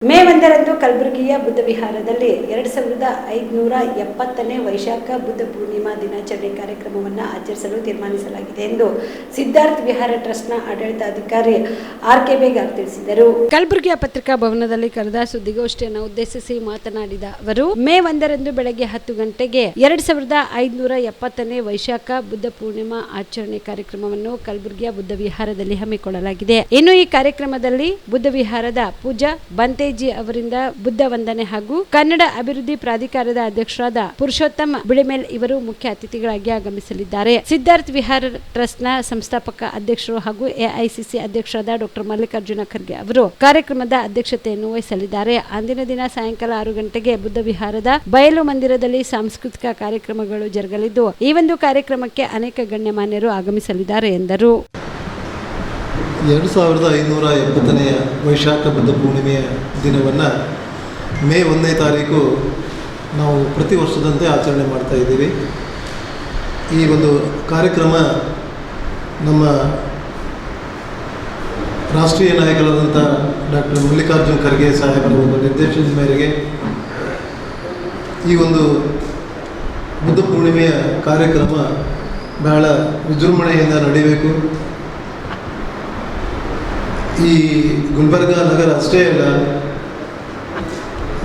ಮೇ 1ರಂದು ಕಲಬುರಗಿಯ ಬುದ್ಧ ವಿಹಾರದಲ್ಲಿ 2570ನೇ ವೈಶಾಖ ಬುದ್ಧ ಪೂರ್ಣಿಮಾ ದಿನಾಚರಣೆ ಕಾರ್ಯಕ್ರಮವನ್ನು ಆಚರಿಸಲು ತೀರ್ಮಾನಿಸಲಾಗಿದೆ ಎಂದು ಸಿದ್ಧಾರ್ಥ ವಿಹಾರ ಟ್ರಸ್ಟ್ನ ಆಡಳಿತಾಧಿಕಾರಿ ಆರ್.ಕೆ. ಬೇಗಾರ್ ತಿಳಿಸಿದರು. ಕಲಬುರಗಿಯ ಪತ್ರಿಕಾ ಭವನದಲ್ಲಿ ಕರೆದ ಸುದ್ದಿಗೋಷ್ಠಿಯನ್ನು ಉದ್ದೇಶಿಸಿ ಮಾತನಾಡಿದ ಅವರು, ಮೇ 1ರಂದು ಬೆಳಗ್ಗೆ 10 ಗಂಟೆಗೆ 2570ನೇ ವೈಶಾಖ ಬುದ್ಧ ಪೂರ್ಣಿಮಾ ಆಚರಣೆ ಕಾರ್ಯಕ್ರಮವನ್ನು ಕಲಬುರಗಿಯ ಬುದ್ಧ ವಿಹಾರದಲ್ಲಿ ಹಮ್ಮಿಕೊಳ್ಳಲಾಗಿದೆ. ಇನ್ನು ಈ ಕಾರ್ಯಕ್ರಮದಲ್ಲಿ ಬುದ್ಧ ವಿಹಾರದ ಪೂಜಾ ಬಂತೆ ಅವರಿಂದ ಬುದ್ಧ ವಂದನೆ ಹಾಗೂ ಕನ್ನಡ ಅಭಿವೃದ್ಧಿ ಪ್ರಾಧಿಕಾರದ ಅಧ್ಯಕ್ಷರಾದ ಪುರುಷೋತ್ತಮ ಬಿಳಿಮೇಲ್ ಇವರು ಮುಖ್ಯ ಅತಿಥಿಗಳಾಗಿ ಆಗಮಿಸಲಿದ್ದಾರೆ. ಸಿದ್ಧಾರ್ಥ ವಿಹಾರ ಟ್ರಸ್ಟ್ನ ಸಂಸ್ಥಾಪಕ ಅಧ್ಯಕ್ಷರು ಹಾಗೂ ಎಐಸಿಸಿ ಅಧ್ಯಕ್ಷರಾದ ಡಾ ಮಲ್ಲಿಕಾರ್ಜುನ ಖರ್ಗೆ ಅವರು ಕಾರ್ಯಕ್ರಮದ ಅಧ್ಯಕ್ಷತೆಯನ್ನು ವಹಿಸಲಿದ್ದಾರೆ. ಅಂದಿನ ದಿನ ಸಾಯಂಕಾಲ 6 ಗಂಟೆಗೆ ಬುದ್ಧ ವಿಹಾರದ ಬಯಲು ಮಂದಿರದಲ್ಲಿ ಸಾಂಸ್ಕೃತಿಕ ಕಾರ್ಯಕ್ರಮಗಳು ಜರುಗಲಿದ್ದು, ಈ ಒಂದು ಕಾರ್ಯಕ್ರಮಕ್ಕೆ ಅನೇಕ ಗಣ್ಯಮಾನ್ಯರು ಆಗಮಿಸಲಿದ್ದಾರೆ ಎಂದರು. 2570ನೇ ವೈಶಾಖ ಬುದ್ಧ ಪೂರ್ಣಿಮೆಯ ದಿನವನ್ನು ಮೇ 1ನೇ ತಾರೀಕು ನಾವು ಪ್ರತಿ ವರ್ಷದಂತೆ ಆಚರಣೆ ಮಾಡ್ತಾ ಇದ್ದೀವಿ. ಈ ಒಂದು ಕಾರ್ಯಕ್ರಮ ನಮ್ಮ ರಾಷ್ಟ್ರೀಯ ನಾಯಕರಾದಂಥ ಡಾಕ್ಟರ್ ಮಲ್ಲಿಕಾರ್ಜುನ ಖರ್ಗೆ ಸಾಹೇಬರ ಒಂದು ನಿರ್ದೇಶನದ ಮೇರೆಗೆ ಈ ಒಂದು ಬುದ್ಧ ಪೂರ್ಣಿಮೆಯ ಕಾರ್ಯಕ್ರಮ ಬಹಳ ವಿಜೃಂಭಣೆಯಿಂದ ನಡೀಬೇಕು. ಈ ಗುಲ್ಬರ್ಗ ನಗರ ಅಷ್ಟೇ ಅಲ್ಲ,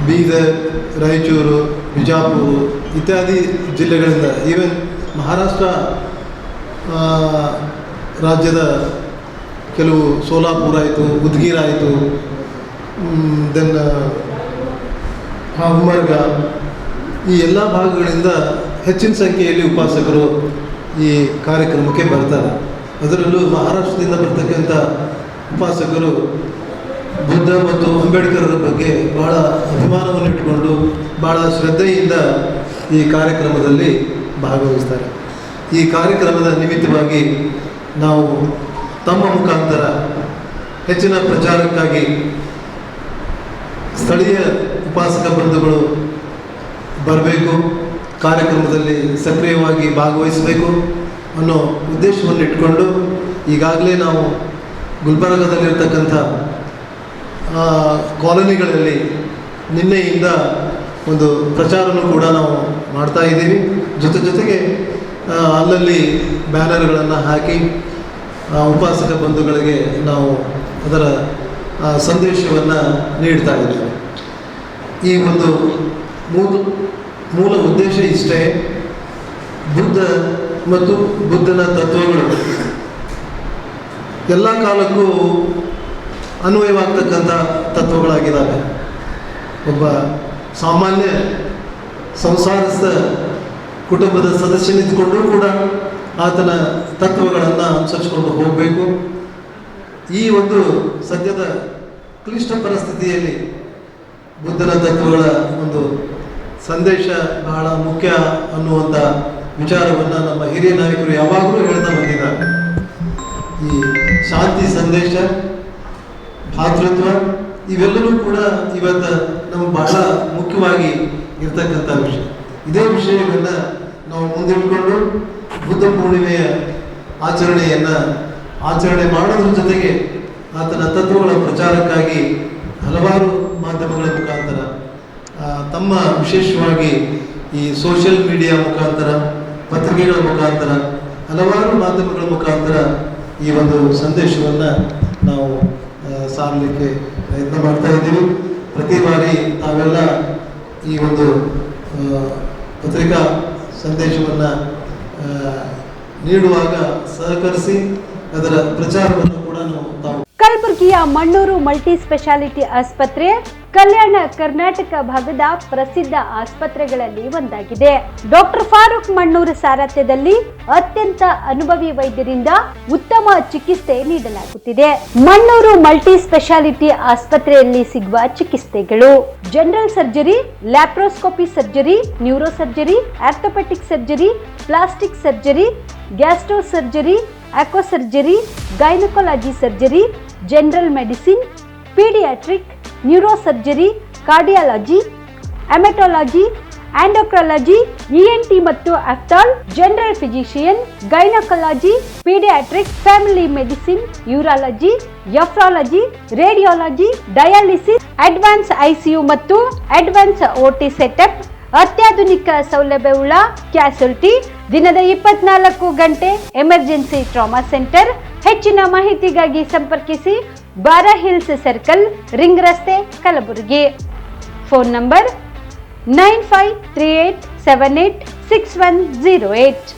ಬೀದರ್, ರಾಯಚೂರು, ಬಿಜಾಪುರ ಇತ್ಯಾದಿ ಜಿಲ್ಲೆಗಳಿಂದ, ಈವನ್ ಮಹಾರಾಷ್ಟ್ರ ರಾಜ್ಯದ ಕೆಲವು ಸೋಲಾಪುರ ಆಯಿತು, ಉದ್ಗೀರ್ ಆಯಿತು, ದೆನ್ ಹುಮರ್ಗ, ಈ ಎಲ್ಲ ಭಾಗಗಳಿಂದ ಹೆಚ್ಚಿನ ಸಂಖ್ಯೆಯಲ್ಲಿ ಉಪಾಸಕರು ಈ ಕಾರ್ಯಕ್ರಮಕ್ಕೆ ಬರ್ತಾರೆ. ಅದರಲ್ಲೂ ಮಹಾರಾಷ್ಟ್ರದಿಂದ ಬರ್ತಕ್ಕಂಥ ಉಪಾಸಕರು ಬುದ್ಧ ಮತ್ತು ಅಂಬೇಡ್ಕರರ ಬಗ್ಗೆ ಬಹಳ ಅಭಿಮಾನವನ್ನು ಇಟ್ಟುಕೊಂಡು ಬಹಳ ಶ್ರದ್ಧೆಯಿಂದ ಈ ಕಾರ್ಯಕ್ರಮದಲ್ಲಿ ಭಾಗವಹಿಸ್ತಾರೆ. ಈ ಕಾರ್ಯಕ್ರಮದ ನಿಮಿತ್ತವಾಗಿ ನಾವು ತಮ್ಮ ಮುಖಾಂತರ ಹೆಚ್ಚಿನ ಪ್ರಚಾರಕ್ಕಾಗಿ ಸ್ಥಳೀಯ ಉಪಾಸಕ ಬಂಧುಗಳು ಬರಬೇಕು, ಕಾರ್ಯಕ್ರಮದಲ್ಲಿ ಸಕ್ರಿಯವಾಗಿ ಭಾಗವಹಿಸಬೇಕು ಅನ್ನೋ ಉದ್ದೇಶವನ್ನು ಇಟ್ಕೊಂಡು ಈಗಾಗಲೇ ನಾವು ಗುಲ್ಬರ್ಗದಲ್ಲಿರ್ತಕ್ಕಂಥ ಕಾಲೋನಿಗಳಲ್ಲಿ ನಿನ್ನೆಯಿಂದ ಒಂದು ಪ್ರಚಾರನೂ ಕೂಡ ನಾವು ಮಾಡ್ತಾ ಇದ್ದೀವಿ. ಜೊತೆಗೆ ಅಲ್ಲಲ್ಲಿ ಬ್ಯಾನರ್ಗಳನ್ನು ಹಾಕಿ ಉಪಾಸಕ ಬಂಧುಗಳಿಗೆ ನಾವು ಅದರ ಸಂದೇಶವನ್ನು ನೀಡ್ತಾ ಇದ್ದೀವಿ. ಈ ಒಂದು ಮೂಲ ಉದ್ದೇಶ ಇಷ್ಟೇ, ಬುದ್ಧ ಮತ್ತು ಬುದ್ಧನ ತತ್ವಗಳು ಎಲ್ಲ ಕಾಲಕ್ಕೂ ಅನ್ವಯವಾಗ್ತಕ್ಕಂಥ ತತ್ವಗಳಾಗಿದ್ದಾವೆ. ಒಬ್ಬ ಸಾಮಾನ್ಯ ಸಂಸಾರಸ್ಥ ಕುಟುಂಬದ ಸದಸ್ಯನಿದ್ದುಕೊಂಡರೂ ಕೂಡ ಆತನ ತತ್ವಗಳನ್ನು ಅನುಸರಿಸಿಕೊಂಡು ಹೋಗಬೇಕು. ಈ ಒಂದು ಸದ್ಯದ ಕ್ಲಿಷ್ಟ ಪರಿಸ್ಥಿತಿಯಲ್ಲಿ ಬುದ್ಧನ ತತ್ವಗಳ ಒಂದು ಸಂದೇಶ ಬಹಳ ಮುಖ್ಯ ಅನ್ನುವಂಥ ವಿಚಾರವನ್ನು ನಮ್ಮ ಹಿರಿಯ ನಾಯಕರು ಯಾವಾಗಲೂ ಹೇಳ್ತಾ ಬಂದಿದ್ದಾರೆ. ಈ ಶಾಂತಿ ಸಂದೇಶ, ಭಾತೃತ್ವ ಇವೆಲ್ಲವೂ ಕೂಡ ಇವತ್ತು ನಮಗೆ ಬಹಳ ಮುಖ್ಯವಾಗಿ ಇರ್ತಕ್ಕಂಥ ವಿಷಯ. ಇದೇ ವಿಷಯವನ್ನು ನಾವು ಮುಂದಿಟ್ಕೊಂಡು ಬುದ್ಧ ಪೂರ್ಣಿಮೆಯ ಆಚರಣೆ ಮಾಡೋದ್ರ ಜೊತೆಗೆ ಆತನ ತತ್ವಗಳ ಪ್ರಚಾರಕ್ಕಾಗಿ ಹಲವಾರು ಮಾಧ್ಯಮಗಳ ಮುಖಾಂತರ, ತಮ್ಮ ವಿಶೇಷವಾಗಿ ಈ ಸೋಷಿಯಲ್ ಮೀಡಿಯಾ ಮುಖಾಂತರ, ಪತ್ರಿಕೆಗಳ ಮುಖಾಂತರ, ಹಲವಾರು ಮಾಧ್ಯಮಗಳ ಮುಖಾಂತರ ಈ ಒಂದು ಸಂದೇಶವನ್ನು ನಾವು ಸಾರಲಿಕ್ಕೆ ಪ್ರಯತ್ನ ಮಾಡ್ತಾ ಇದ್ದೀವಿ. ಪ್ರತಿ ಬಾರಿ ತಾವೆಲ್ಲ ಈ ಒಂದು ಪತ್ರಿಕಾ ಸಂದೇಶವನ್ನು ನೀಡುವಾಗ ಸಹಕರಿಸಿ ಅದರ ಪ್ರಚಾರವನ್ನು ಕೂಡ ನಾವು ಕಲಬುರಗಿಯ ಮಣ್ಣೂರು ಮಲ್ಟಿ ಸ್ಪೆಷಾಲಿಟಿ ಆಸ್ಪತ್ರೆ ಕಲ್ಯಾಣ ಕರ್ನಾಟಕ ಭಾಗದ ಪ್ರಸಿದ್ಧ ಆಸ್ಪತ್ರೆಗಳಲ್ಲಿ ಒಂದಾಗಿದೆ. ಡಾಕ್ಟರ್ ಫಾರೂಕ್ ಮಣ್ಣೂರು ಸಾರಥ್ಯದಲ್ಲಿ ಅತ್ಯಂತ ಅನುಭವಿ ವೈದ್ಯರಿಂದ ಉತ್ತಮ ಚಿಕಿತ್ಸೆ ನೀಡಲಾಗುತ್ತಿದೆ. ಮಣ್ಣೂರು ಮಲ್ಟಿ ಸ್ಪೆಷಾಲಿಟಿ ಆಸ್ಪತ್ರೆಯಲ್ಲಿ ಸಿಗುವ ಚಿಕಿತ್ಸೆಗಳು: general surgery, laparoscopy surgery, neuro surgery, orthopaedic surgery, plastic surgery, gastro surgery, aqua surgery, gynaecology surgery, general medicine, paediatric, neuro surgery, cardiology, haematology, endocrinology, ENT ಮತ್ತು ophthal, general physician, gynaecology, paediatric, family medicine, urology, nephrology, radiology, dialysis, advance ICU ಮತ್ತು advance OT setup, ಅತ್ಯಾಧುನಿಕ ಸೌಲಭ್ಯವುಳ್ಳ ಕ್ಯಾಸುಲಿಟಿ, ದಿನದ 24 ಗಂಟೆ emergency trauma centre. ಹೆಚ್ಚಿನ ಮಾಹಿತಿಗಾಗಿ ಸಂಪರ್ಕಿಸಿ ಬಾರಾ hills circle, ring ರಸ್ತೆ, ಕಲಬುರಗಿ. Phone number 9538786108.